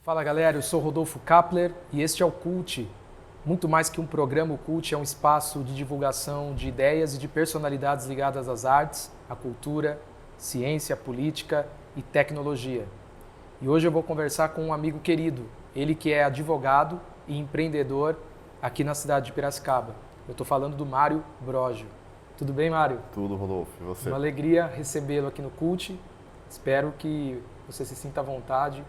Fala galera, eu sou Rodolfo Kapler e este é o Cult. Muito mais que um programa, o Cult é um espaço de divulgação de ideias e de personalidades ligadas às artes, à cultura, ciência, política e tecnologia. E hoje eu vou conversar com um amigo querido, ele que é advogado e empreendedor aqui na cidade de Piracicaba. Eu estou falando do Mário Brogio. Tudo bem, Mário? Tudo, Rodolfo. E você? Uma alegria recebê-lo aqui no Cult. Espero que você se sinta à vontade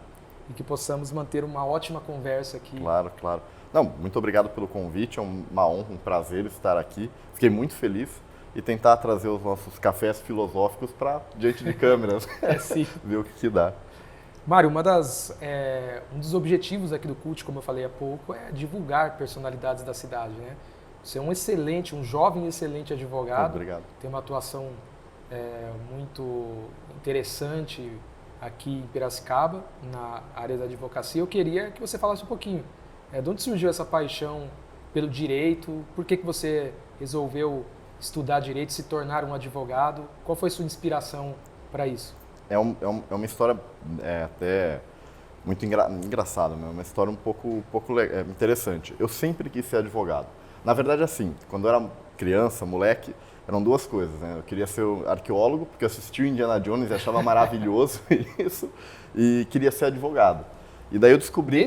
e que possamos manter uma ótima conversa aqui. Claro, claro. Não, muito obrigado pelo convite, é uma honra, um prazer estar aqui. Fiquei muito feliz e tentar trazer os nossos cafés filosóficos para diante de câmeras, Sim. ver o que dá. Mário, um dos objetivos aqui do Cult, como eu falei há pouco, é divulgar personalidades da cidade, né? Você é um jovem excelente advogado. Obrigado. Tem uma atuação muito interessante aqui em Piracicaba, na área da advocacia. Eu queria que você falasse um pouquinho. De onde surgiu essa paixão pelo direito? Por que você resolveu estudar direito, se tornar um advogado? Qual foi sua inspiração para isso? É uma história até muito engraçada, uma história um pouco interessante. Eu sempre quis ser advogado. Na verdade, assim, quando eu era criança, moleque, eram duas coisas, né? Eu queria ser arqueólogo, porque eu assisti o Indiana Jones e achava maravilhoso isso, e queria ser advogado. E daí eu descobri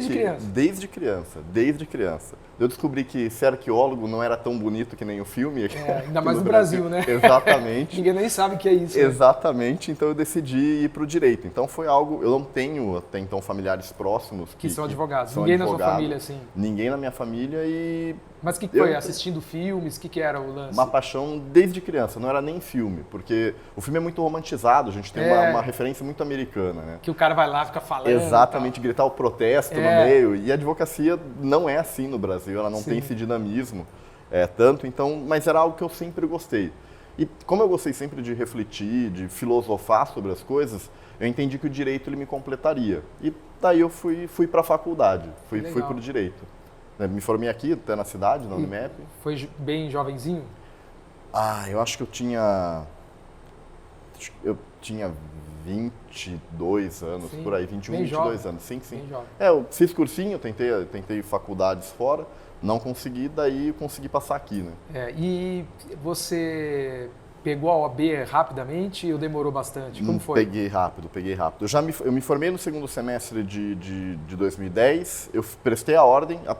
Desde criança. Eu descobri que ser arqueólogo não era tão bonito que nem o filme. Ainda mais no Brasil, né? Exatamente. Ninguém nem sabe o que é isso. Exatamente, então eu decidi ir para o direito. Então foi algo, eu não tenho até então familiares próximos que são advogados. São Ninguém advogados, na sua família, assim? Ninguém na minha família e... Mas o que foi? Assistindo filmes? O que era o lance? Uma paixão desde criança, não era nem filme, porque o filme é muito romantizado, a gente tem uma referência muito americana, né? Que o cara vai lá, fica falando. Exatamente, gritar o protesto no meio. E a advocacia não é assim no Brasil, ela não tem esse dinamismo tanto, então, mas era algo que eu sempre gostei. E como eu gostei sempre de refletir, de filosofar sobre as coisas, eu entendi que o direito ele me completaria. E daí eu fui para a faculdade, fui para o direito. Me formei aqui, até na cidade, na Unimap. Foi bem jovenzinho? Eu acho que eu tinha 22 anos, por aí, 21, bem 22 jovem. anos. Sim. Bem jovem. Eu fiz cursinho, tentei faculdades fora, não consegui, daí eu consegui passar aqui, né? E você pegou a OAB rapidamente ou demorou bastante? Como foi? Peguei rápido. Eu me formei no segundo semestre de 2010, eu prestei a ordem, a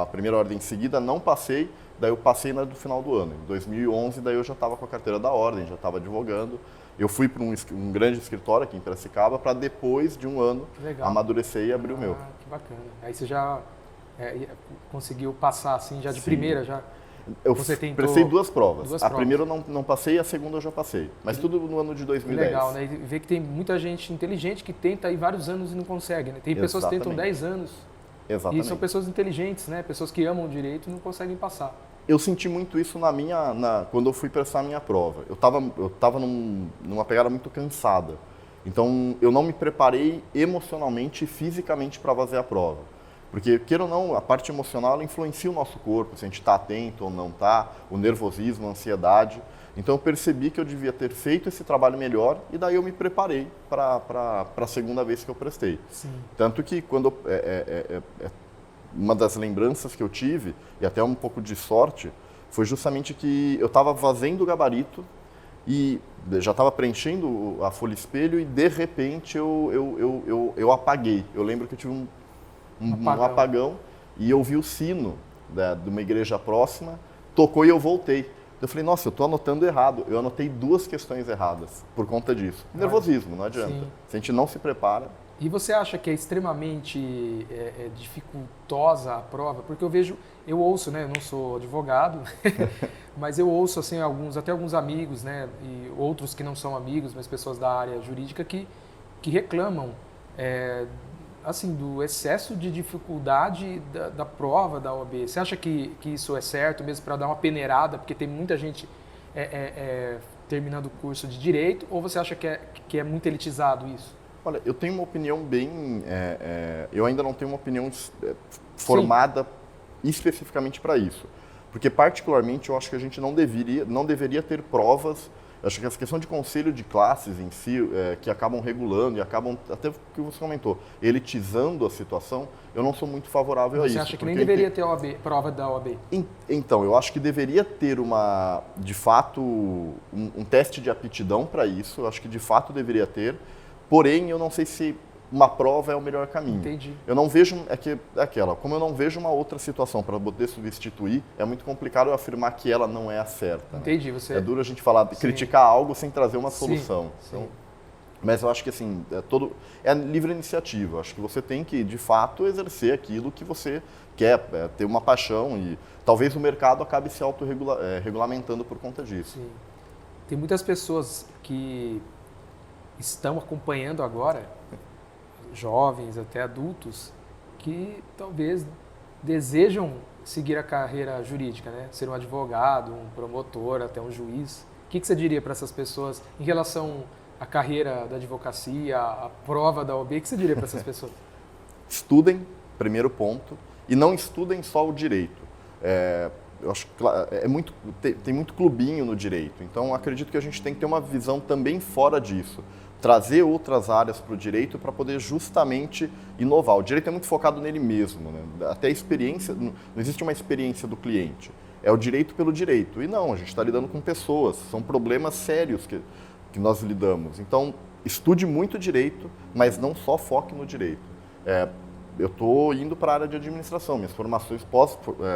primeira ordem seguida, não passei, daí eu passei no final do ano. Em 2011, daí eu já estava com a carteira da ordem, já estava advogando. Eu fui para um grande escritório aqui em Piracicaba para depois de um ano amadurecer e abrir o meu. Que bacana. Aí você já conseguiu passar assim, já de primeira? Eu prestei duas provas. A primeira eu não passei, a segunda eu já passei. Mas tudo no ano de 2010. Legal, né? E ver que tem muita gente inteligente que tenta aí vários anos e não consegue, né? Tem pessoas que tentam 10 anos. Exatamente. E são pessoas inteligentes, né? Pessoas que amam o direito e não conseguem passar. Eu senti muito isso quando eu fui prestar a minha prova. Eu tava numa pegada muito cansada. Então, eu não me preparei emocionalmente e fisicamente para fazer a prova. Porque, queira ou não, a parte emocional ela influencia o nosso corpo, se a gente está atento ou não está, o nervosismo, a ansiedade. Então, eu percebi que eu devia ter feito esse trabalho melhor e daí eu me preparei para a segunda vez que eu prestei. Sim. Tanto que, uma das lembranças que eu tive, e até um pouco de sorte, foi justamente que eu estava fazendo o gabarito e já estava preenchendo a folha espelho e, de repente, eu apaguei. Eu lembro que eu tive um apagão e eu vi o sino de uma igreja próxima, tocou e eu voltei. Eu falei, nossa, eu estou anotando errado. Eu anotei 2 questões erradas por conta disso. Nervosismo, não adianta. Sim. Se a gente não se prepara... E você acha que é extremamente dificultosa a prova? Porque eu ouço, né? Eu não sou advogado, mas eu ouço assim até alguns amigos, né? E outros que não são amigos, mas pessoas da área jurídica que reclamam assim do excesso de dificuldade da prova da OAB. Você acha que isso é certo mesmo para dar uma peneirada, porque tem muita gente terminando o curso de direito, ou você acha que é muito elitizado isso? Olha, eu tenho uma opinião eu ainda não tenho uma opinião formada especificamente para isso. Porque, particularmente, eu acho que a gente não deveria ter provas Acho que essa questão de conselho de classes em si, que acabam regulando e acabam, até o que você comentou, elitizando a situação, eu não sou muito favorável a isso. Você acha que nem deveria ter prova da OAB? Então, eu acho que deveria ter de fato, um teste de aptidão para isso, eu acho que de fato deveria ter, porém eu não sei se uma prova é o melhor caminho. Entendi. Eu não vejo, como eu não vejo uma outra situação para poder substituir, é muito complicado eu afirmar que ela não é a certa. Entendi. Né? Você... É duro a gente falar, criticar algo sem trazer uma solução. Sim. Então, mas eu acho que assim, é livre iniciativa. Eu acho que você tem que, de fato, exercer aquilo que você quer, ter uma paixão e talvez o mercado acabe se autorregulamentando por conta disso. Sim. Tem muitas pessoas que estão acompanhando agora, jovens até adultos, que talvez desejam seguir a carreira jurídica, né? Ser um advogado, um promotor, até um juiz. O que você diria para essas pessoas em relação à carreira da advocacia, à prova da OAB? O que você diria para essas pessoas? Estudem, primeiro ponto, e não estudem só o direito. Eu acho que tem muito clubinho no direito, então acredito que a gente tem que ter uma visão também fora disso. Trazer outras áreas para o direito para poder justamente inovar. O direito é muito focado nele mesmo, né? Até a experiência, não existe uma experiência do cliente. É o direito pelo direito. E não, a gente está lidando com pessoas, são problemas sérios que nós lidamos. Então, estude muito direito, mas não só foque no direito. Eu estou indo para a área de administração, minhas formações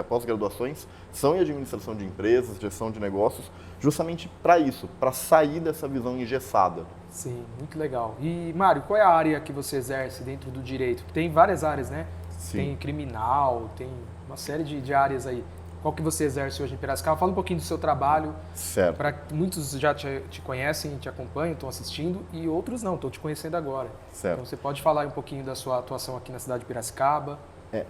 pós-graduações são em administração de empresas, gestão de negócios, justamente para isso, para sair dessa visão engessada. Sim, muito legal. E, Mário, qual é a área que você exerce dentro do direito? Tem várias áreas, né? Sim. Tem criminal, tem uma série de áreas aí. Qual que você exerce hoje em Piracicaba? Fala um pouquinho do seu trabalho. Certo. Para muitos já te conhecem, te acompanham, estão assistindo, e outros não, estão te conhecendo agora. Certo. Então você pode falar um pouquinho da sua atuação aqui na cidade de Piracicaba.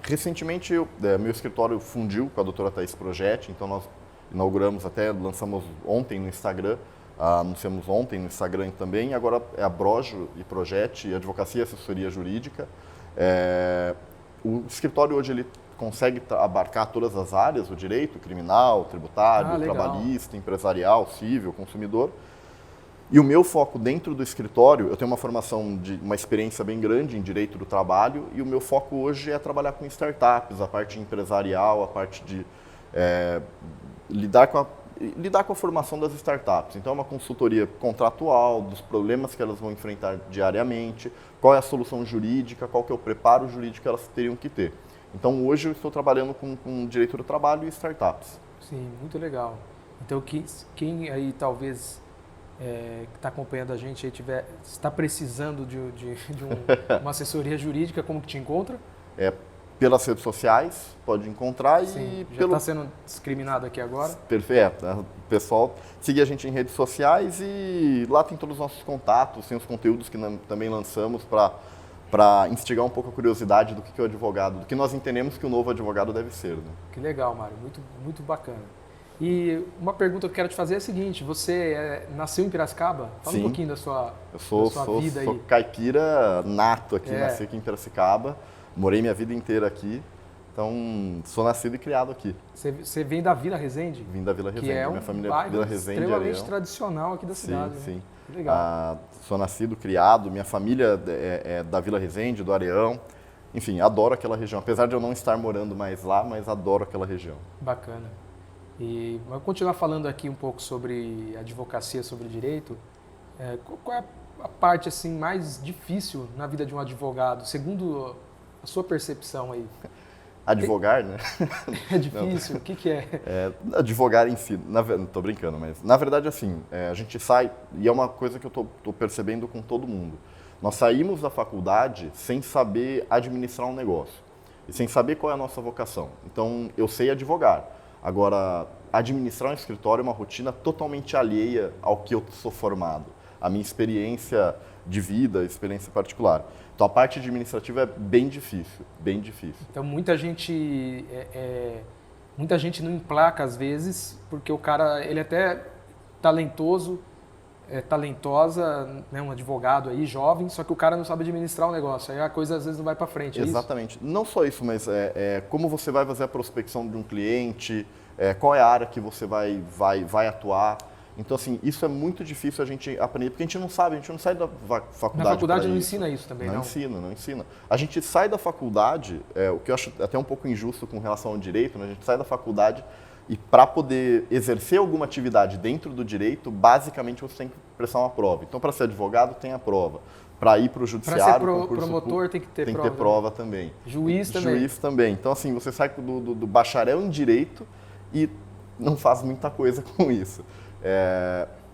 Recentemente, meu escritório fundiu com a doutora Thaís Projetti, então nós inauguramos, até lançamos ontem no Instagram, anunciamos ontem no Instagram também, agora é a Brojo e Projetti, Advocacia e Assessoria Jurídica. O escritório hoje ele consegue abarcar todas as áreas do direito, criminal, tributário, trabalhista, empresarial, civil, consumidor. E o meu foco dentro do escritório, eu tenho uma formação, uma experiência bem grande em direito do trabalho, e o meu foco hoje é trabalhar com startups, a parte empresarial, a parte de lidar com a formação das startups. Então é uma consultoria contratual, dos problemas que elas vão enfrentar diariamente, qual é a solução jurídica, qual que é o preparo jurídico que elas teriam que ter. Então hoje eu estou trabalhando com direito do trabalho e startups. Sim, muito legal. Então quem aí talvez que está acompanhando a gente aí está precisando de uma assessoria jurídica, como que te encontra? Pelas redes sociais, pode encontrar. Sim, já está sendo discriminado aqui agora. Perfeito. O pessoal siga a gente em redes sociais e lá tem todos os nossos contatos, tem os conteúdos que também lançamos para instigar um pouco a curiosidade do que é o advogado, do que nós entendemos que o novo advogado deve ser. Né? Que legal, Mário. Muito, muito bacana. E uma pergunta que eu quero te fazer é a seguinte, você nasceu em Piracicaba? Fala Sim. Um pouquinho da sua vida aí. Eu sou caipira nato aqui, nasci aqui em Piracicaba, morei minha vida inteira aqui, então sou nascido e criado aqui. Você vem da Vila Resende? Vim da Vila Resende, que é minha família bairro Vila Resende, extremamente Areão. Tradicional aqui da cidade. Sim, né? sim. Legal. Sou nascido, criado, minha família é da Vila Resende, do Areão. Enfim, adoro aquela região. Apesar de eu não estar morando mais lá, mas adoro aquela região. Bacana. E vamos continuar falando aqui um pouco sobre advocacia, sobre direito. Qual é a parte assim mais difícil na vida de um advogado, segundo a sua percepção aí? Advogar, né? É difícil? O que é? Advogar em si, não estou brincando, mas na verdade assim, a gente sai, e é uma coisa que eu estou percebendo com todo mundo, nós saímos da faculdade sem saber administrar um negócio, e sem saber qual é a nossa vocação. Então, eu sei advogar, agora, administrar um escritório é uma rotina totalmente alheia ao que eu sou formado, a minha experiência de vida, experiência particular. Então, a parte administrativa é bem difícil, bem difícil. Então, muita gente não emplaca às vezes, porque o cara, ele é até talentosa, né, um advogado aí, jovem, só que o cara não sabe administrar o negócio, aí a coisa às vezes não vai para frente, é Exatamente. Isso? Não só isso, mas como você vai fazer a prospecção de um cliente, qual é a área que você vai atuar. Então, assim, isso é muito difícil a gente aprender, porque a gente não sabe, a gente não sai da faculdade. Na faculdade pra não isso. ensina isso também, não? Não ensina. A gente sai da faculdade, o que eu acho até um pouco injusto com relação ao direito, né? A gente sai da faculdade e para poder exercer alguma atividade dentro do direito, basicamente você tem que prestar uma prova. Então, para ser advogado, tem a prova. Para ir para o judiciário, para ser promotor tem que ter prova. Tem que ter prova também. Juiz também. Juiz também. Então, assim, você sai do bacharel em direito e não faz muita coisa com isso.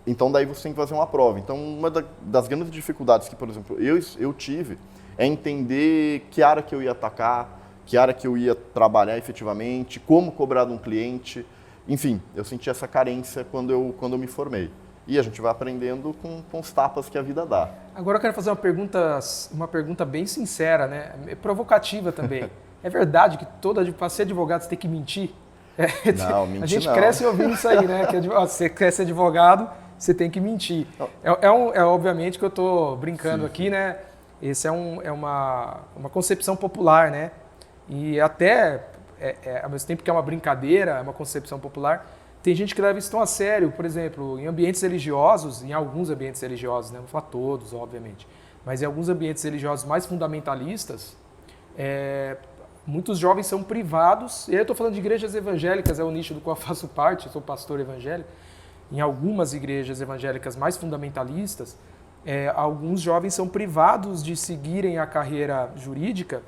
Então, daí você tem que fazer uma prova. Então, uma das grandes dificuldades que, por exemplo, eu tive é entender que área que eu ia atacar, que área que eu ia trabalhar efetivamente, como cobrar de um cliente. Enfim, eu senti essa carência quando eu me formei. E a gente vai aprendendo com os tapas que a vida dá. Agora eu quero fazer uma pergunta bem sincera, né? Provocativa também. É verdade que para ser advogado você tem que mentir? Não, mentir não. A gente cresce ouvindo isso aí, né? Que você quer ser advogado, você tem que mentir. Obviamente que eu estou brincando aqui, né? Esse é uma concepção popular, né? E até, ao mesmo tempo que é uma brincadeira, é uma concepção popular, tem gente que leva isso tão a sério. Por exemplo, em ambientes religiosos, em alguns ambientes religiosos, né? Não vou falar todos, obviamente, mas em alguns ambientes religiosos mais fundamentalistas, muitos jovens são privados, e eu estou falando de igrejas evangélicas, é o nicho do qual eu faço parte, eu sou pastor evangélico. Em algumas igrejas evangélicas mais fundamentalistas, alguns jovens são privados de seguirem a carreira jurídica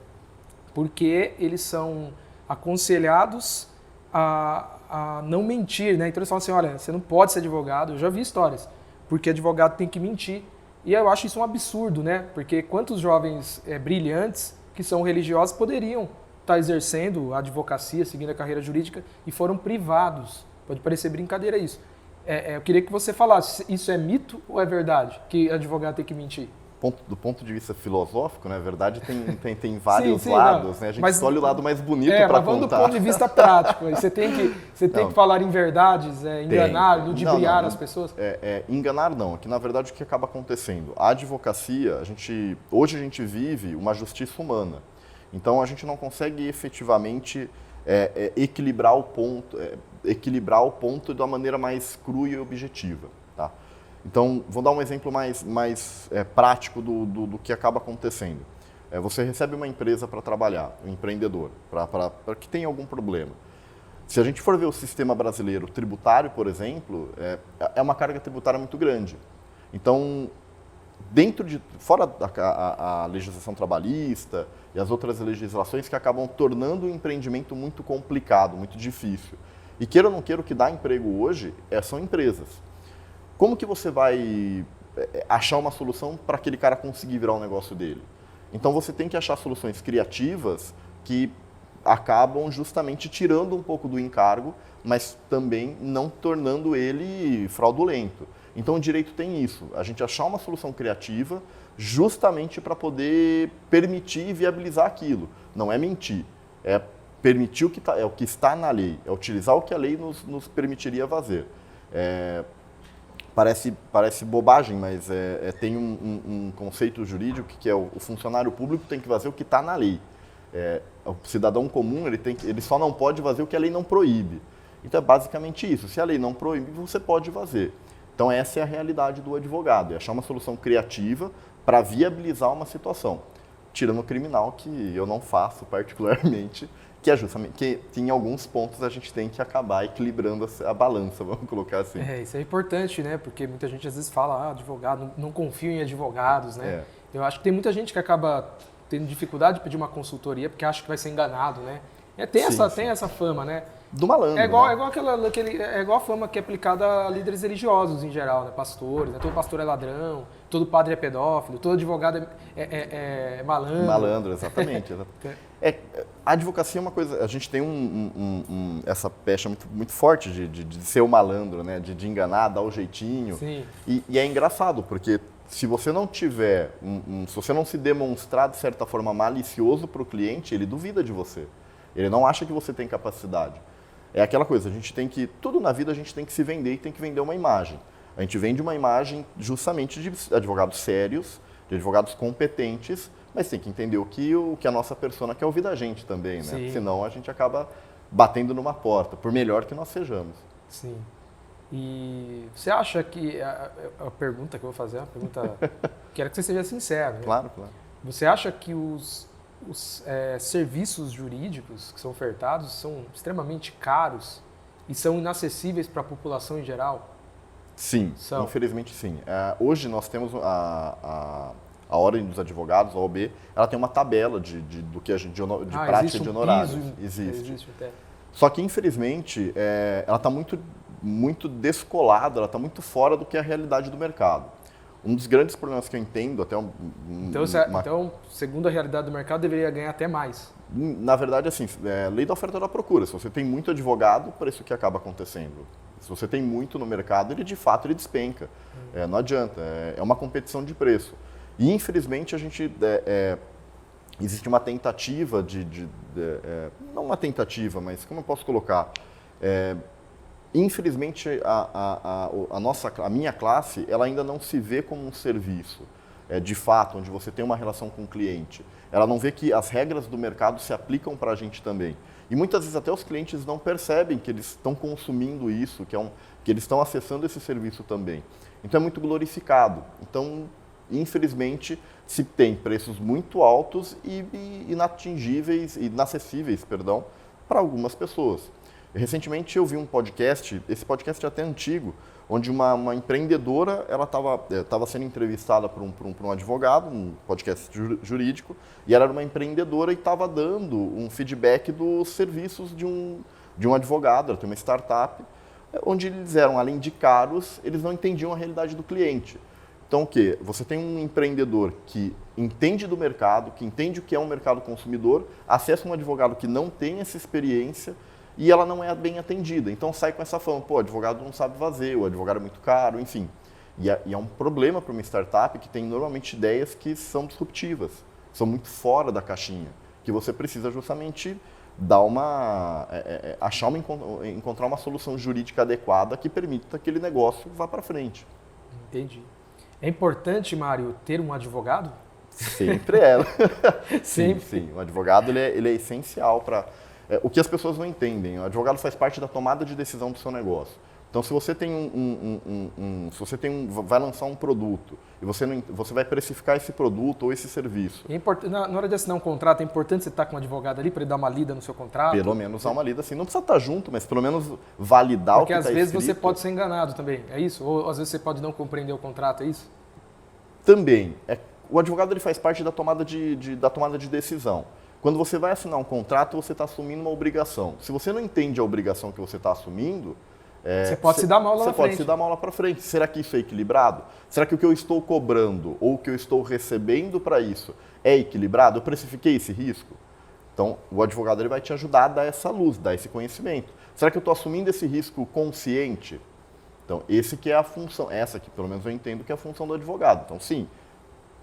porque eles são aconselhados a não mentir, né? Então eles falam assim, olha, você não pode ser advogado. Eu já vi histórias, porque advogado tem que mentir. E eu acho isso um absurdo, né? Porque quantos jovens brilhantes que são religiosos poderiam estar exercendo a advocacia, seguindo a carreira jurídica e foram privados. Pode parecer brincadeira isso. Eu queria que você falasse, isso é mito ou é verdade, que advogado tem que mentir? Do ponto de vista filosófico, na verdade, tem vários lados, né? A gente escolhe o lado mais bonito para contar. Mas do ponto de vista prático, você tem que falar em verdades, enganar, ludibriar as pessoas? Enganar não, que na verdade o que acaba acontecendo? A advocacia, hoje a gente vive uma justiça humana, então a gente não consegue efetivamente equilibrar o ponto da maneira mais crua e objetiva, tá? Então, vou dar um exemplo mais prático do que acaba acontecendo. Você recebe uma empresa para trabalhar, um empreendedor, para que tenha algum problema. Se a gente for ver o sistema brasileiro tributário, por exemplo, é uma carga tributária muito grande. Então, fora a legislação trabalhista e as outras legislações que acabam tornando o empreendimento muito complicado, muito difícil. E queira ou não queira, o que dá emprego hoje são empresas. Como que você vai achar uma solução para aquele cara conseguir virar o negócio dele? Então você tem que achar soluções criativas que acabam justamente tirando um pouco do encargo, mas também não tornando ele fraudulento. Então o direito tem isso, a gente achar uma solução criativa justamente para poder permitir e viabilizar aquilo. Não é mentir, é permitir o que está na lei, é utilizar o que a lei nos permitiria fazer. Parece bobagem, mas tem um conceito jurídico que é o funcionário público tem que fazer o que está na lei. O cidadão comum ele só não pode fazer o que a lei não proíbe. Então é basicamente isso. Se a lei não proíbe, você pode fazer. Então essa é a realidade do advogado, é achar uma solução criativa para viabilizar uma situação. Tirando o criminal, que eu não faço particularmente, que é justamente que em alguns pontos a gente tem que acabar equilibrando a balança, vamos colocar assim. Isso é importante, né? Porque muita gente às vezes fala, advogado, não confio em advogados, né? Eu acho que tem muita gente que acaba tendo dificuldade de pedir uma consultoria porque acha que vai ser enganado, né? Tem essa fama, né? Do malandro, é igual a fama que é aplicada a líderes religiosos em geral, né? Pastores, né? Todo pastor é ladrão, todo padre é pedófilo, todo advogado é malandro. Malandro, exatamente. A advocacia é uma coisa, a gente tem essa pecha muito forte de ser o malandro, né? De enganar, dar o jeitinho. Sim. E é engraçado, porque se você não tiver, se você não se demonstrar de certa forma malicioso para o cliente, ele duvida de você. Ele não acha que você tem capacidade. É aquela coisa, tudo na vida a gente tem que se vender e tem que vender uma imagem. A gente vende uma imagem justamente de advogados sérios, de advogados competentes, mas tem que entender o que a nossa persona quer ouvir da gente também, né? Sim. Senão a gente acaba batendo numa porta, por melhor que nós sejamos. Sim. E você acha que, a pergunta que eu vou fazer é uma pergunta, quero que você seja sincero. Né? Claro, claro. Você acha que os serviços jurídicos que são ofertados são extremamente caros e são inacessíveis para a população em geral? Sim, infelizmente sim. Hoje nós temos a Ordem dos Advogados, a OAB, ela tem uma tabela do que a gente, de prática de honorários. Existe. Só que, infelizmente, ela está muito descolada, ela está muito fora do que é a realidade do mercado. Um dos grandes problemas que eu entendo, até então, segundo a realidade do mercado, deveria ganhar até mais. Na verdade, assim, lei da oferta e da procura. Se você tem muito advogado, por isso que acaba acontecendo. Se você tem muito no mercado, ele de fato ele despenca. Não adianta, é uma competição de preço. E, infelizmente, a gente... existe uma tentativa não uma tentativa, mas como eu posso colocar? Infelizmente, a minha classe, ela ainda não se vê como um serviço, de fato, onde você tem uma relação com o cliente. Ela não vê que as regras do mercado se aplicam para a gente também. E muitas vezes até os clientes não percebem que eles estão consumindo isso, que eles estão acessando esse serviço também. Então é muito glorificado. Então, infelizmente, se tem preços muito altos e inacessíveis, para algumas pessoas. Recentemente eu vi um podcast, esse podcast é até antigo, onde uma empreendedora ela estava sendo entrevistada por um advogado, um podcast jurídico, e ela era uma empreendedora e estava dando um feedback dos serviços de um advogado. Ela tem uma startup, onde eles eram, além de caros, eles não entendiam a realidade do cliente. Então, o quê? Você tem um empreendedor que entende do mercado, que entende o que é um mercado consumidor, acessa um advogado que não tem essa experiência e ela não é bem atendida. Então, sai com essa fama, o advogado não sabe fazer, o advogado é muito caro, enfim. E é um problema para uma startup que tem normalmente ideias que são disruptivas, são muito fora da caixinha, que você precisa justamente dar encontrar uma solução jurídica adequada que permita que aquele negócio vá para frente. Entendi. É importante, Mário, ter um advogado? Sempre é. Sempre. Sim. O advogado ele é essencial para... o que as pessoas não entendem, o advogado faz parte da tomada de decisão do seu negócio. Então, se você tem vai lançar um produto e você vai precificar esse produto ou esse serviço. Na hora de assinar um contrato, é importante você estar com um advogado ali para ele dar uma lida no seu contrato? Pelo menos dar uma lida, assim. Não precisa estar junto, mas pelo menos validar o que está escrito. Porque às vezes você pode ser enganado também, é isso? Ou às vezes você pode não compreender o contrato, é isso? Também. O advogado ele faz parte da tomada de decisão. Quando você vai assinar um contrato, você está assumindo uma obrigação. Se você não entende a obrigação que você está assumindo, você pode se dar mal lá na frente. Você pode se dar mal lá para frente. Será que isso é equilibrado? Será que o que eu estou cobrando ou o que eu estou recebendo para isso é equilibrado? Eu precifiquei esse risco? Então, o advogado ele vai te ajudar a dar essa luz, dar esse conhecimento. Será que eu estou assumindo esse risco consciente? Então, esse que é a função, essa que pelo menos eu entendo que é a função do advogado. Então, sim,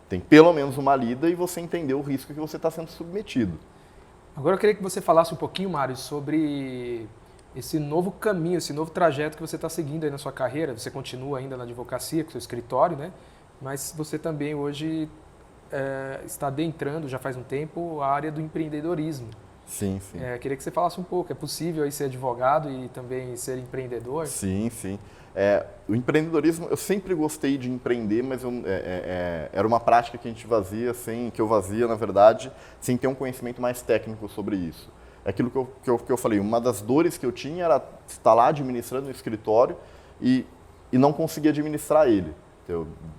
tem pelo menos uma lida e você entender o risco que você está sendo submetido. Agora eu queria que você falasse um pouquinho, Mário, sobre esse novo caminho, esse novo trajeto que você está seguindo aí na sua carreira. Você continua ainda na advocacia, com o seu escritório, né? Mas você também hoje está adentrando, já faz um tempo, a área do empreendedorismo. Sim. Queria que você falasse um pouco. É possível aí ser advogado e também ser empreendedor? Sim. O empreendedorismo, eu sempre gostei de empreender, mas era uma prática que a gente que eu fazia, na verdade, sem ter um conhecimento mais técnico sobre isso. É aquilo que eu falei, uma das dores que eu tinha era estar lá administrando um escritório e não conseguir administrar ele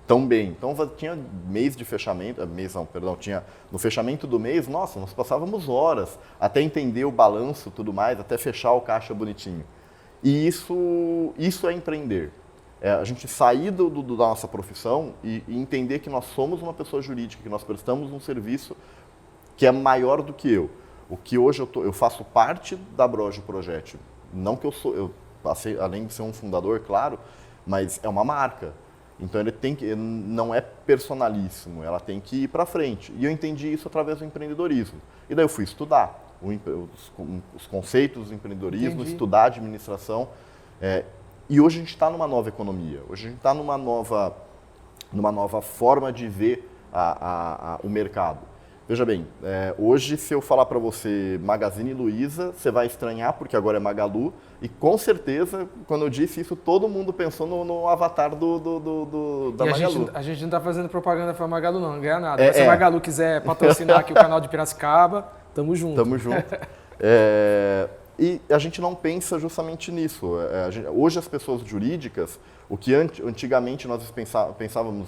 tão bem. Então, tinha mês de fechamento, no fechamento do mês, nossa, nós passávamos horas até entender o balanço e tudo mais, até fechar o caixa bonitinho. E isso é empreender. A gente sair da nossa profissão e entender que nós somos uma pessoa jurídica, que nós prestamos um serviço que é maior do que eu. O que hoje eu faço parte da Broge Project. Não que eu passei, além de ser um fundador, claro, mas é uma marca. Então não é personalíssimo, ela tem que ir para frente. E eu entendi isso através do empreendedorismo. E daí eu fui estudar os conceitos do empreendedorismo, Entendi. Estudar administração. E hoje a gente está numa nova economia, hoje a gente está numa nova forma de ver o mercado. Veja bem, hoje se eu falar para você Magazine Luiza, você vai estranhar porque agora é Magalu e com certeza, quando eu disse isso, todo mundo pensou no avatar da Magalu. A gente não está fazendo propaganda para Magalu não ganha nada. Mas se a Magalu quiser patrocinar aqui o canal de Piracicaba, tamo junto. Tamo junto. E a gente não pensa justamente nisso. Hoje as pessoas jurídicas, o que antigamente nós pensávamos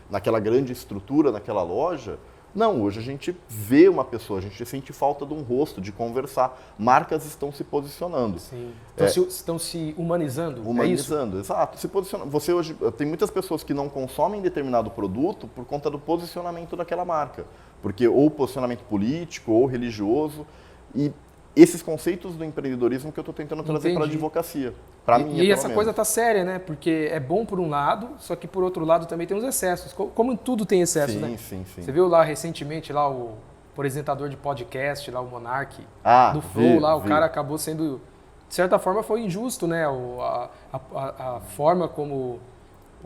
naquela grande estrutura, naquela loja, não, hoje a gente vê uma pessoa, a gente sente falta de um rosto, de conversar. Marcas estão se posicionando. Sim. Estão se humanizando. Humanizando, exato. Se posicionando. Você hoje tem muitas pessoas que não consomem determinado produto por conta do posicionamento daquela marca. Porque ou posicionamento político, ou religioso. E esses conceitos do empreendedorismo que eu estou tentando trazer para a advocacia. Para mim, e essa coisa tá séria, né? Porque é bom por um lado, só que por outro lado também tem os excessos. Como em tudo tem excessos, né? Sim. Você viu lá recentemente lá o apresentador de podcast, lá o Monark, do Flow, o cara acabou sendo, de certa forma foi injusto, né? A forma como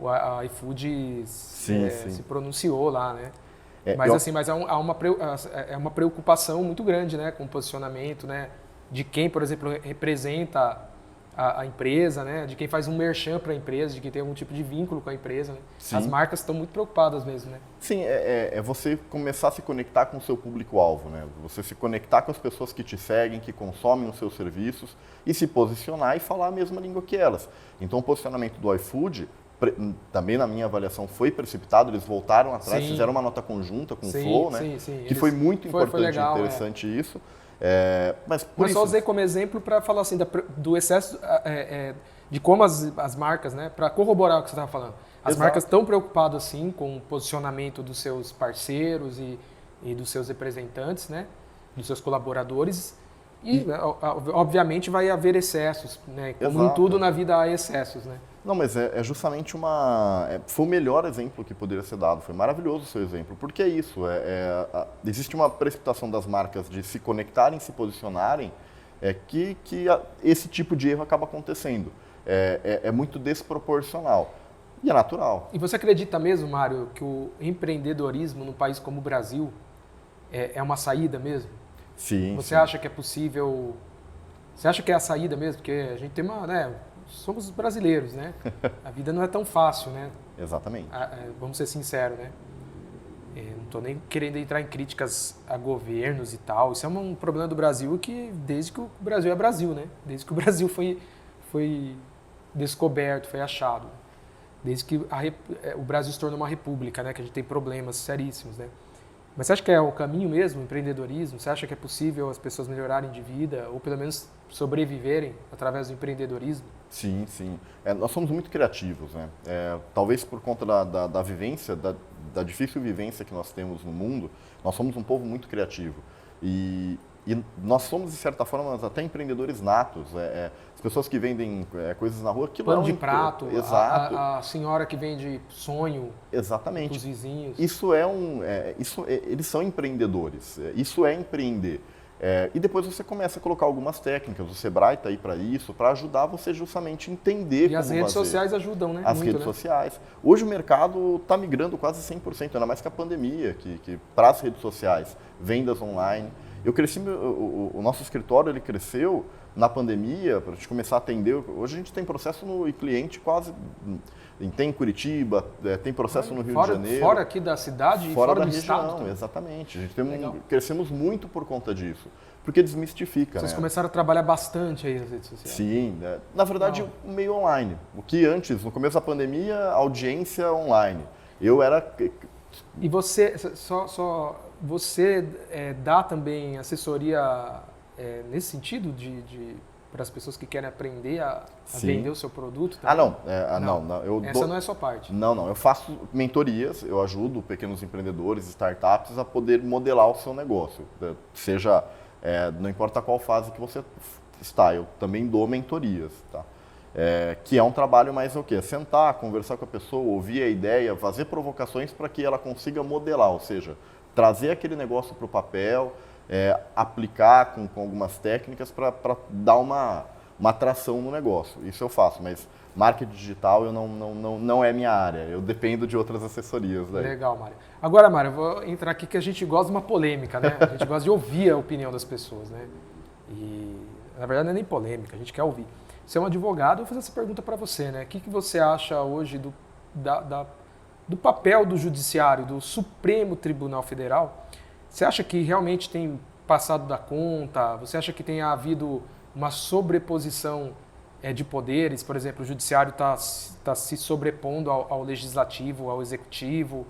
a iFood se pronunciou lá, né? Mas há uma preocupação muito grande, né, com o posicionamento, né, de quem, por exemplo, representa a empresa, né, de quem faz um merchan para a empresa, de quem tem algum tipo de vínculo com a empresa. Né? As marcas estão muito preocupadas mesmo, né? Sim, é você começar a se conectar com o seu público-alvo, né? Você se conectar com as pessoas que te seguem, que consomem os seus serviços e se posicionar e falar a mesma língua que elas. Então, o posicionamento do iFood também na minha avaliação foi precipitado, eles voltaram atrás, fizeram uma nota conjunta com o Flow, né? Que foi muito importante e interessante isso. Mas só usei como exemplo para falar assim do excesso de como as marcas, né? Para corroborar o que você estava falando. As marcas estão preocupadas assim com o posicionamento dos seus parceiros e dos seus representantes, né? Dos seus colaboradores. E obviamente vai haver excessos, né? Como em tudo na vida há excessos, né? Não, mas é justamente foi o melhor exemplo que poderia ser dado. Foi maravilhoso o seu exemplo. Porque é isso. Existe uma precipitação das marcas de se conectarem, se posicionarem, que esse tipo de erro acaba acontecendo. É muito desproporcional. E é natural. E você acredita mesmo, Mário, que o empreendedorismo num país como o Brasil é uma saída mesmo? Sim. Você acha que é possível... Você acha que é a saída mesmo? Porque a gente tem somos brasileiros, né? A vida não é tão fácil, né? Exatamente. Vamos ser sinceros, né? Não estou nem querendo entrar em críticas a governos e tal. Isso é um problema do Brasil desde que o Brasil é Brasil, né? Desde que o Brasil foi descoberto, foi achado. Desde que o Brasil se tornou uma república, né? Que a gente tem problemas seríssimos, né? Mas você acha que é o caminho mesmo, o empreendedorismo? Você acha que é possível as pessoas melhorarem de vida ou pelo menos sobreviverem através do empreendedorismo? Sim. Nós somos muito criativos, né? Talvez por conta da vivência, da difícil vivência que nós temos no mundo, nós somos um povo muito criativo. E nós somos, de certa forma, até empreendedores natos. As pessoas que vendem coisas na rua... Pano de prato, exato. A senhora que vende sonho. Exatamente. Dos vizinhos. Eles são empreendedores. Isso é empreender. E depois você começa a colocar algumas técnicas. O Sebrae está aí para isso, para ajudar você justamente a entender como fazer. E as redes sociais ajudam, né? As redes sociais. Hoje o mercado está migrando quase 100%, ainda mais que a pandemia, que para as redes sociais, vendas online. Eu cresci, o nosso escritório ele cresceu na pandemia, para a gente começar a atender. Hoje a gente tem processo e cliente quase... Tem em Curitiba, tem processo no Rio de Janeiro. Fora aqui da cidade e fora da do região, estado. Também. Exatamente. A gente crescemos muito por conta disso. Porque desmistifica, Vocês começaram a trabalhar bastante aí nas redes sociais. Sim. Na verdade, o meio online. O que antes, no começo da pandemia, audiência online. Eu era... E você, você dá também assessoria nesse sentido para as pessoas que querem aprender a vender o seu produto? Também? Não. Essa não é a sua parte. Não. Eu faço mentorias, eu ajudo pequenos empreendedores, startups a poder modelar o seu negócio. Seja, não importa qual fase que você está, eu também dou mentorias, tá? Que é um trabalho mais o quê? Sentar, conversar com a pessoa, ouvir a ideia, fazer provocações para que ela consiga modelar, ou seja, trazer aquele negócio para o papel, aplicar com algumas técnicas para dar uma atração no negócio. Isso eu faço, mas marketing digital eu não é minha área, eu dependo de outras assessorias daí. Legal, Mário. Agora, Mário, eu vou entrar aqui que a gente gosta de uma polêmica, né? A gente gosta de ouvir a opinião das pessoas, né? E, na verdade, não é nem polêmica, a gente quer ouvir. Você é um advogado, eu vou fazer essa pergunta para você, né? O que você acha hoje do papel do Judiciário, do Supremo Tribunal Federal? Você acha que realmente tem passado da conta? Você acha que tem havido uma sobreposição de poderes? Por exemplo, o Judiciário está se sobrepondo ao Legislativo, ao Executivo?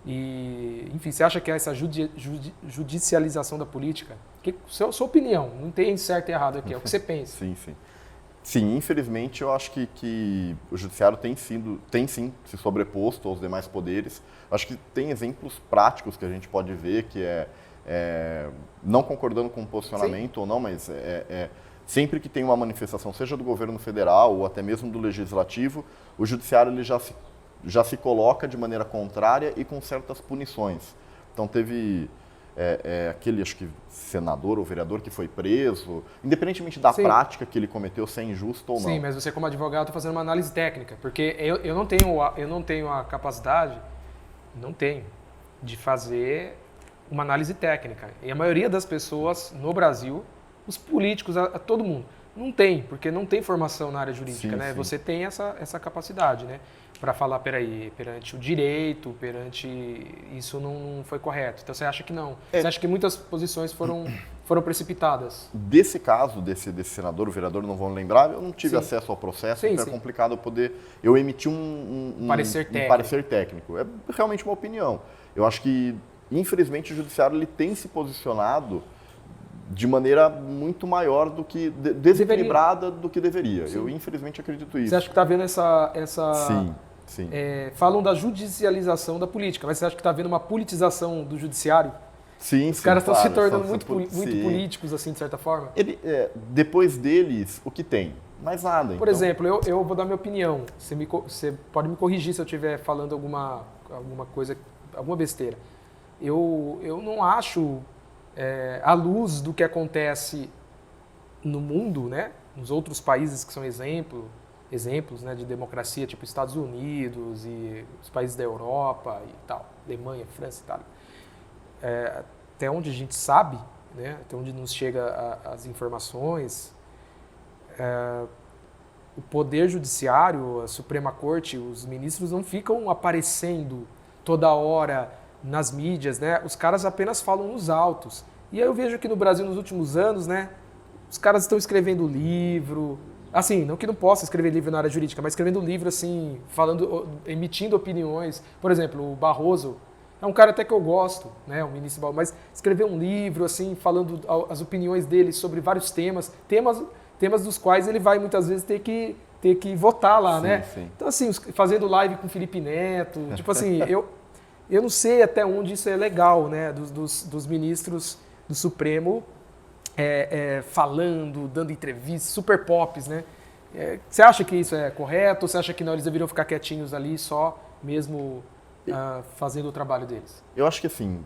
E, enfim, você acha que é essa judicialização da política? Sua opinião, não tem certo e errado aqui, é o que você pensa. Sim, sim. Sim, infelizmente eu acho que o Judiciário tem sim se sobreposto aos demais poderes. Acho que tem exemplos práticos que a gente pode ver, que não concordando com o posicionamento sim. ou não, mas sempre que tem uma manifestação, seja do governo federal ou até mesmo do legislativo, o Judiciário ele já se coloca de maneira contrária e com certas punições. Então teve aquele, acho que senador ou vereador que foi preso, independentemente da sim. prática que ele cometeu, se é injusto ou não. Sim, mas você como advogado está fazendo uma análise técnica, porque eu não tenho a capacidade, de fazer uma análise técnica. E a maioria das pessoas no Brasil, os políticos, todo mundo, não tem, porque não tem formação na área jurídica, sim, né? Sim. Você tem essa capacidade, né? Para falar, perante o direito, isso não foi correto. Então você acha que não? Você acha que muitas posições foram precipitadas? Desse caso, desse senador, o vereador, não vão lembrar, eu não tive sim. acesso ao processo, sim, então é complicado eu emitir um parecer técnico. É realmente uma opinião. Eu acho que, infelizmente, o Judiciário ele tem se posicionado de maneira muito maior do que desequilibrada do que deveria. Sim. Eu, infelizmente, acredito isso. Você acha que está vendo essa... Sim. Sim. Falam da judicialização da política, mas você acha que está havendo uma politização do judiciário? Sim, Os caras estão se tornando muito políticos, assim, de certa forma? Depois deles, o que tem? Mais nada. Por exemplo, eu vou dar minha opinião. Você pode me corrigir se eu estiver falando alguma coisa, alguma besteira. Eu não acho, à luz do que acontece no mundo, né, nos outros países que são exemplos, né, de democracia, tipo Estados Unidos e os países da Europa e tal, Alemanha, França e tal. Até onde a gente sabe, né, até onde nos chega as informações, o Poder Judiciário, a Suprema Corte, os ministros não ficam aparecendo toda hora nas mídias, né? Os caras apenas falam nos autos. E aí eu vejo que no Brasil, nos últimos anos, né, os caras estão escrevendo livro. Assim, não que não possa escrever livro na área jurídica, mas escrevendo livro, assim, emitindo opiniões. Por exemplo, o Barroso é um cara até que eu gosto, né, o ministro Barroso, mas escrever um livro, assim, falando as opiniões dele sobre vários temas dos quais ele vai muitas vezes ter que votar lá, sim, né? Sim. Então, assim, fazendo live com o Felipe Neto, tipo assim, eu não sei até onde isso é legal, né, dos ministros do Supremo falando, dando entrevistas, super pops, né? Você acha que isso é correto ou você acha que não, eles deveriam ficar quietinhos ali só mesmo fazendo o trabalho deles? Eu acho que assim,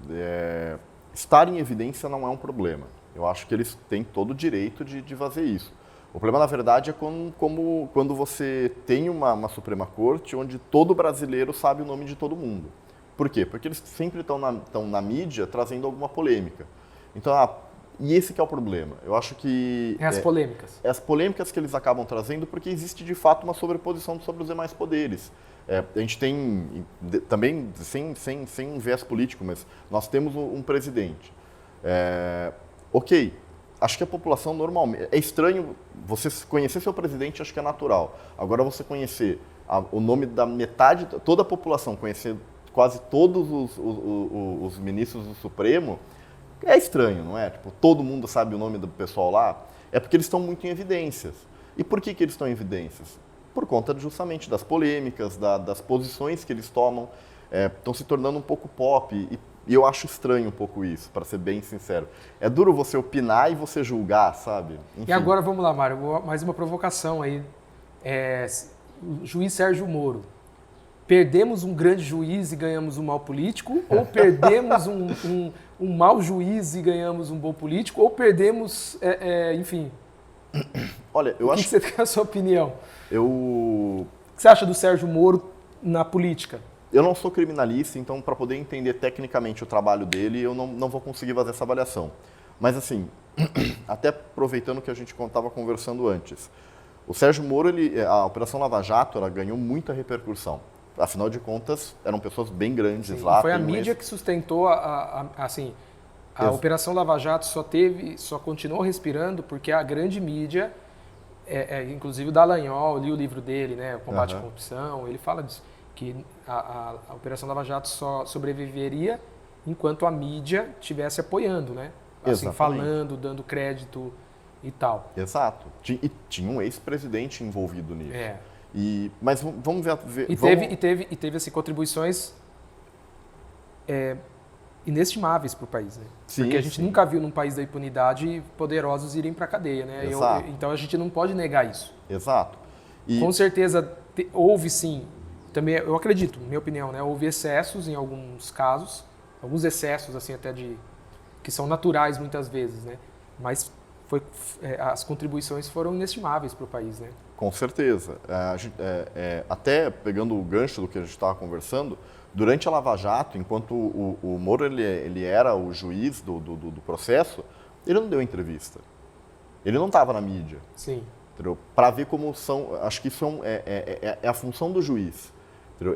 estar em evidência não é um problema. Eu acho que eles têm todo o direito de fazer isso. O problema, na verdade, é quando você tem uma Suprema Corte onde todo brasileiro sabe o nome de todo mundo. Por quê? Porque eles sempre estão na mídia trazendo alguma polêmica. Então, e esse que é o problema. Eu acho que... as polêmicas. As polêmicas que eles acabam trazendo porque existe, de fato, uma sobreposição sobre os demais poderes. A gente tem, também, sem um viés político, mas nós temos um presidente. Ok, acho que a população normalmente... É estranho você conhecer seu presidente, acho que é natural. Agora, você conhecer o nome da metade, toda a população, conhecer quase todos os ministros do Supremo, é estranho, não é? Tipo, todo mundo sabe o nome do pessoal lá. É porque eles estão muito em evidências. E por que eles estão em evidências? Por conta justamente das polêmicas, das posições que eles tomam. Estão se tornando um pouco pop. E eu acho estranho um pouco isso, para ser bem sincero. É duro você opinar e você julgar, sabe? Enfim. E agora, vamos lá, Mário, mais uma provocação aí. O juiz Sérgio Moro. Perdemos um grande juiz e ganhamos um mau político? Ou perdemos um mau juiz e ganhamos um bom político? Ou perdemos, enfim, Olha, eu O acho que você tem a sua opinião? eu O que você acha do Sérgio Moro na política? Eu não sou criminalista, então para poder entender tecnicamente o trabalho dele, eu não vou conseguir fazer essa avaliação. Mas assim, até aproveitando que a gente estava conversando antes, o Sérgio Moro, a Operação Lava Jato, ela ganhou muita repercussão. Afinal de contas, eram pessoas bem grandes Sim, lá. foi a mídia que sustentou assim, a Operação Lava Jato só continuou respirando porque a grande mídia, inclusive o Dallagnol, eu li o livro dele, né, o Combate à Corrupção, ele fala disso, que a Operação Lava Jato só sobreviveria enquanto a mídia estivesse apoiando, né? Assim, falando, dando crédito e tal. Exato. E tinha um ex-presidente envolvido nisso. É. Mas vamos ver... E teve assim, contribuições inestimáveis para o país, né? Sim, porque a gente nunca viu num país da impunidade poderosos irem para a cadeia, né? Então a gente não pode negar isso. Exato. Com certeza houve sim, também eu acredito, minha opinião, né? Houve excessos em alguns casos, alguns excessos assim até que são naturais muitas vezes, né? Mas as contribuições foram inestimáveis para o país, né? Com certeza. Até pegando o gancho do que a gente estava conversando, durante a Lava Jato, enquanto o Moro ele era o juiz do processo, ele não deu entrevista. Ele não estava na mídia. Sim. Para ver como são... Acho que isso é a função do juiz.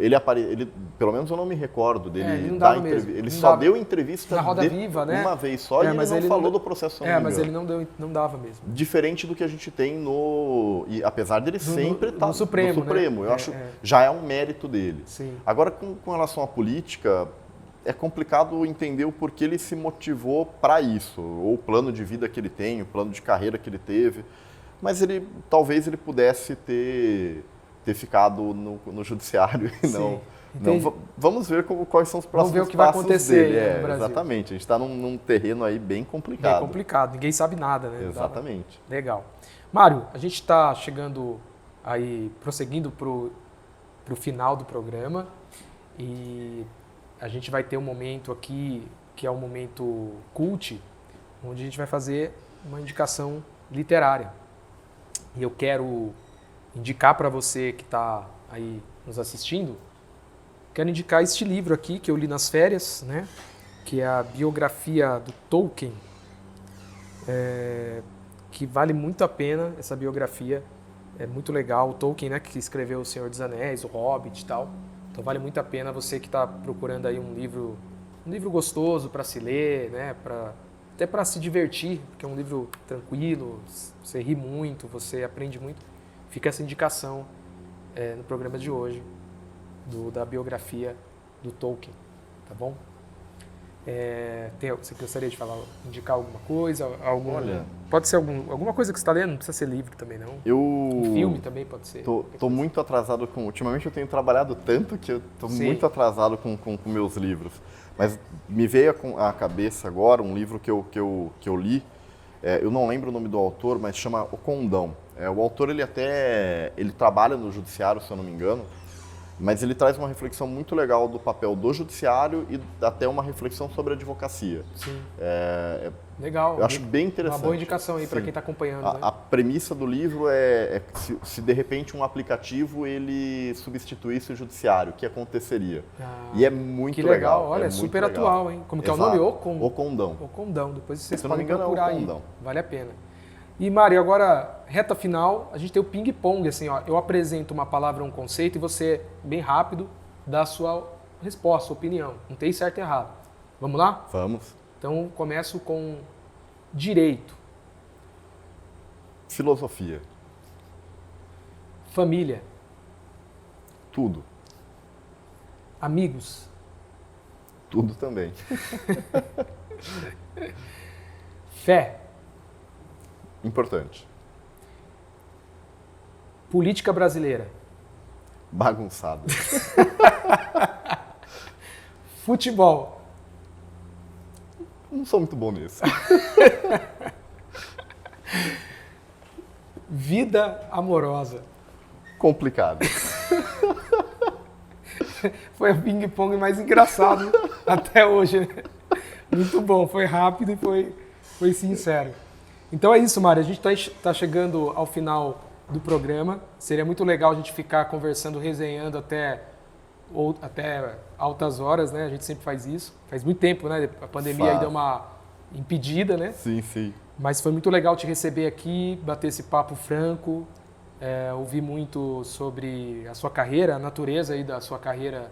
Ele, pelo menos eu não me recordo dele ele dar entrevista. Ele só deu entrevista na Roda Viva, né? Uma vez só, e ele não falou do processo. Mas ele não dava mesmo. Diferente do que a gente tem e apesar dele sempre estar no Supremo. Né? Eu acho já é um mérito dele. Sim. Agora, com relação à política, é complicado entender o porquê ele se motivou para isso, ou o plano de vida que ele tem, o plano de carreira que ele teve. Mas talvez ele pudesse ter ficado no judiciário e não. Vamos ver quais são os próximos passos dele. Vamos ver o que vai acontecer no Brasil. Exatamente, a gente está num terreno aí bem complicado. Bem complicado, ninguém sabe nada, né? Exatamente. Legal. Mário, a gente está chegando aí, prosseguindo para o final do programa e a gente vai ter um momento aqui que é um momento cult, onde a gente vai fazer uma indicação literária. E eu quero indicar para você que está aí nos assistindo, quero indicar este livro aqui que eu li nas férias, né? Que é a biografia do Tolkien, que vale muito a pena essa biografia, é muito legal. O Tolkien, né, que escreveu O Senhor dos Anéis, O Hobbit e tal, então vale muito a pena você que está procurando aí um livro gostoso para se ler, né? Até para se divertir, porque é um livro tranquilo, você ri muito, você aprende muito. Fica essa indicação no programa de hoje, da biografia do Tolkien, tá bom? Você gostaria de indicar alguma coisa? Olha, pode ser alguma coisa que você está lendo, não precisa ser livro também, não. Um filme também pode ser. Tô muito atrasado ultimamente eu tenho trabalhado tanto que eu tô muito atrasado com meus livros. Mas me veio à cabeça agora um livro que eu li, eu não lembro o nome do autor, mas chama O Condão. O autor ele trabalha no judiciário, se eu não me engano, mas ele traz uma reflexão muito legal do papel do judiciário e até uma reflexão sobre a advocacia. Sim. Legal. Eu acho bem interessante. Uma boa indicação aí para quem está acompanhando. A premissa do livro é se de repente um aplicativo ele substituísse o judiciário, o que aconteceria? E é muito legal. Olha, é super atual, hein? Como que é o nome? O Condão. O Condão. Depois vocês podem procurar aí. Se não me engano, é O Condão. Vale a pena. E, Mário, agora, reta final, a gente tem o ping-pong, assim, ó, eu apresento uma palavra, um conceito, e você, bem rápido, dá a sua resposta, sua opinião. Não tem certo e errado. Vamos lá? Vamos. Então, começo com direito. Filosofia. Família. Tudo. Amigos. Tudo também. Fé. Importante. Política brasileira. Bagunçada. Futebol. Não sou muito bom nisso. Vida amorosa. Complicado. Foi o ping-pong mais engraçado até hoje, né? Muito bom, foi rápido e foi sincero. Então é isso, Mário. A gente está chegando ao final do programa. Seria muito legal a gente ficar conversando, resenhando até altas horas, né? A gente sempre faz isso. Faz muito tempo, né? A pandemia aí deu uma impedida, né? Sim, sim. Mas foi muito legal te receber aqui, bater esse papo franco, ouvir muito sobre a sua carreira, a natureza aí da sua carreira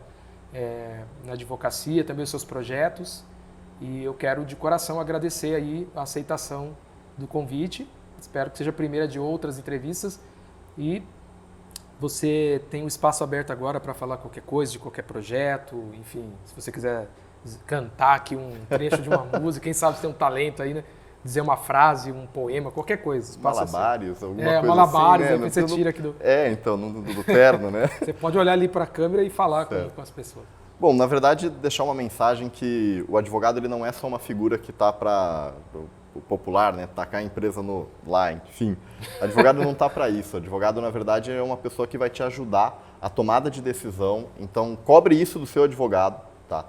na advocacia, também os seus projetos. E eu quero de coração agradecer aí a aceitação do convite. Espero que seja a primeira de outras entrevistas. E você tem um espaço aberto agora para falar qualquer coisa, de qualquer projeto, enfim, se você quiser cantar aqui um trecho de uma música, quem sabe você tem um talento aí, né? Dizer uma frase, um poema, qualquer coisa. Malabares, assim. Alguma coisa malabares, assim, né? Você tira aqui do... então, do terno, né? Você pode olhar ali para a câmera e falar com as pessoas. Bom, na verdade, deixar uma mensagem que o advogado ele não é só uma figura que está para o popular, né? Tacar a empresa lá, enfim. Advogado não está para isso. Advogado, na verdade, é uma pessoa que vai te ajudar a tomada de decisão. Então, cobre isso do seu advogado, tá?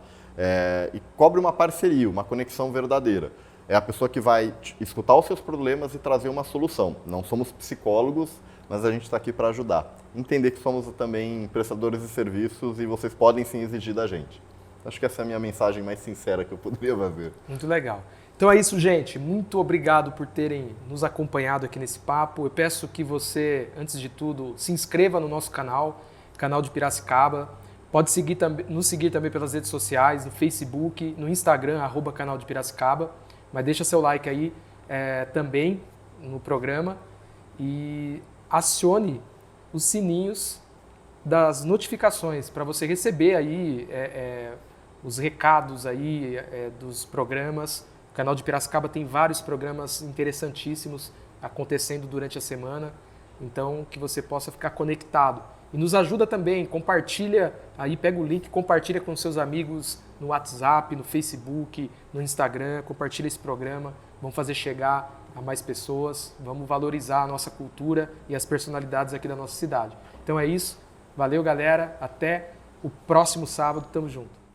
E cobre uma parceria, uma conexão verdadeira. É a pessoa que vai escutar os seus problemas e trazer uma solução. Não somos psicólogos, mas a gente está aqui para ajudar. Entender que somos também prestadores de serviços e vocês podem sim exigir da gente. Acho que essa é a minha mensagem mais sincera que eu poderia fazer. Muito legal. Então é isso, gente. Muito obrigado por terem nos acompanhado aqui nesse papo. Eu peço que você, antes de tudo, se inscreva no nosso canal de Piracicaba. Pode nos seguir também pelas redes sociais, no Facebook, no Instagram, @canal de Piracicaba. Mas deixa seu like aí também no programa e acione os sininhos das notificações para você receber aí os recados aí dos programas. O canal de Piracicaba tem vários programas interessantíssimos acontecendo durante a semana, então que você possa ficar conectado. E nos ajuda também, compartilha aí, pega o link, compartilha com seus amigos no WhatsApp, no Facebook, no Instagram, compartilha esse programa, vamos fazer chegar a mais pessoas, vamos valorizar a nossa cultura e as personalidades aqui da nossa cidade. Então é isso, valeu galera, até o próximo sábado, tamo junto.